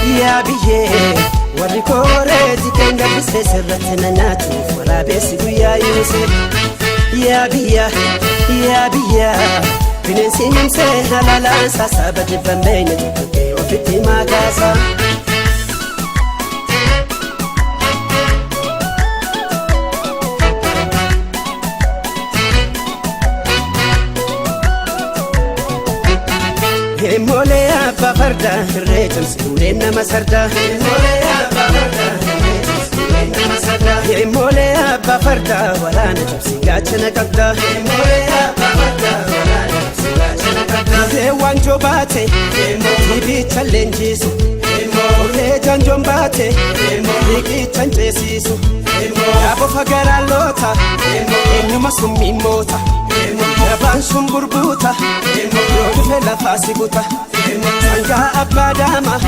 Ya biye warri koreeti kenga bise sirratti na nyaatuuf waraabessi guyyaa yuuse. Ya biya bineensi nimsee halalaan saasaba jibban beeyne tokkokkee ofitti maakaasa. Mole abba farda reetum siule nama sarda. Mole abba farda waraana jabsi gaachana qabda. Wanjo baate tibicha leenjisu. Janjoon baate liqichan ceesisu. Yaabo fagaraan loota eenyuma summiin moota. Yabaan sun burbuuta yoo dhufe lafaa si guta. Sangaa abbaa daama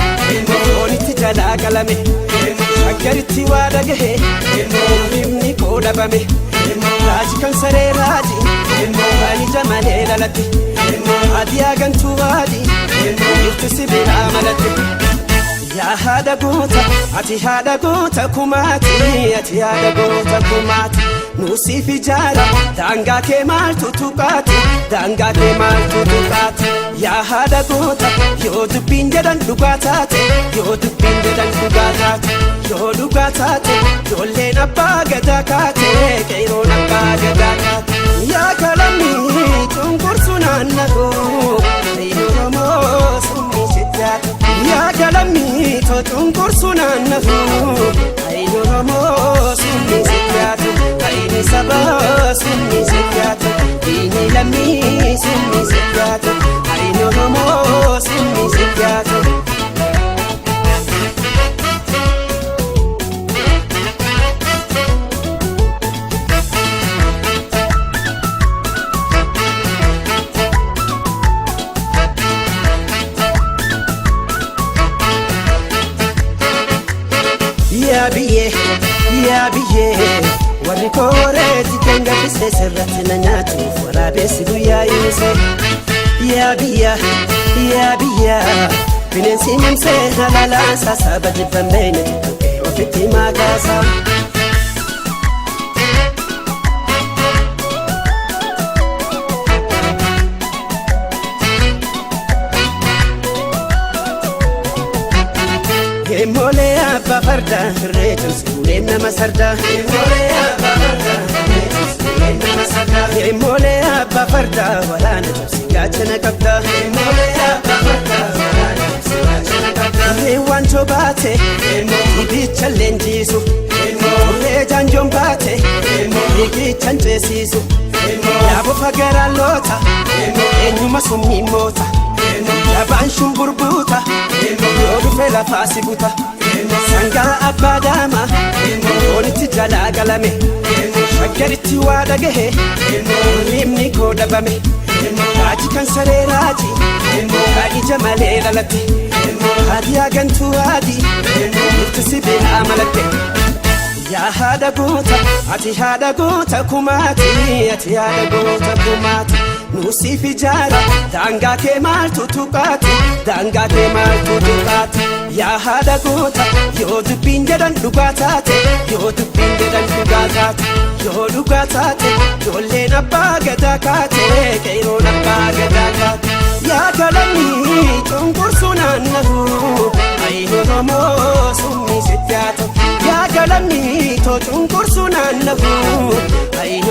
foonitti jalaa galame. Shaggaritti waa dhagahe himni koo dhabame. Raaji kan saree raaji waan ija malee lalatti. Ati agantuu waadi irti si biraa malatti. Yaa haadha goota ati haadha goota kumaati. Ati haadha goota kumaati. Nuusiif ijaara daangaa kee maaltu tuqaati. Daangaa kee maaltu tuqaati. Yaa haadha goota yoo dubbiin jedhan dhugaa taate. Yoo dubbiin jedhan dhugaa taate. Yoo dhugaa taate ijoolleen abbaa gadaa kaate. Qeeroon abbaa gadaa kaate. Yaa kalamii cunqursu naannagoo Oromoo summi sittaate. Yaa kalamii cunqursu naannagoo Oromoo summi sittaate. Aini sabaa summi sittaate. Diini lammii summi sittaate. Aini Oromoo summi sittaate. Ya biye warri koreeti kenga bise sirratti na nyaatuuf waraabessi guyyaa yuuse. Ya biya bineensi nimsee halalaan saasaba jibban beeyne tokkokkee ofitti maakaasa. Mole abba farda reetum siule nama sarda. Mole abba farda waraana jabsi gaachana qabda. Wanjo baate tibicha leenjisu. Janjoon baate liqichan ceesisu. Yaabo fagaraan loota eenyuma summiin moota. Yabaan sun burbuuta yoo dhufe lafaa si guta. Sangaa abbaa daama foonitti jalaa galame. Shaggaritti waa dhagahe himni koo dhabame. Raaji kan saree raaji waan ija malee lalatti. Ati agantuu waadi irti si biraa malatte. Yaa haadha goota ati haadha goota kumaati. Ati haadha goota kumaati. Nuusiif ijaara daangaa kee maaltu tuqaati. Daangaa kee maaltu tuqaati. Yaa haadha goota yoo dubbiin jedhan dhugaa taate. Yoo dubbiin jedhan dhugaa taate. Yoo dhugaa taate ijoolleen abbaa gadaa kaate. Qeeroon abbaa gadaa kaate. Yaa kalamii cunqursu naannagoo Oromoo summi sittaate. Yaa kalamii cunqursu naannagoo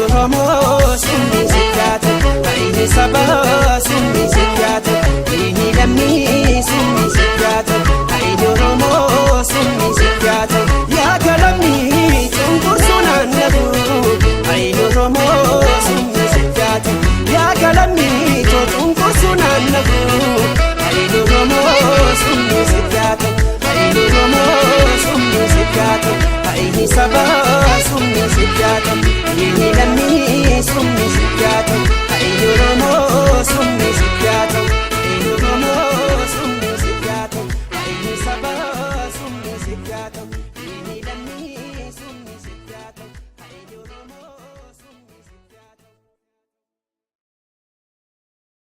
Oromoo summi sittaate. Aini sabaa summi sittaate. Diini lammii summi sittaate. Aini Oromoo summi sittaate. Yaa kalamii cunqursu naannagoo Aini Oromoo summi sittaate. Yaa kalamii cunqursu naannagoo Aini Oromoo summi sittaate.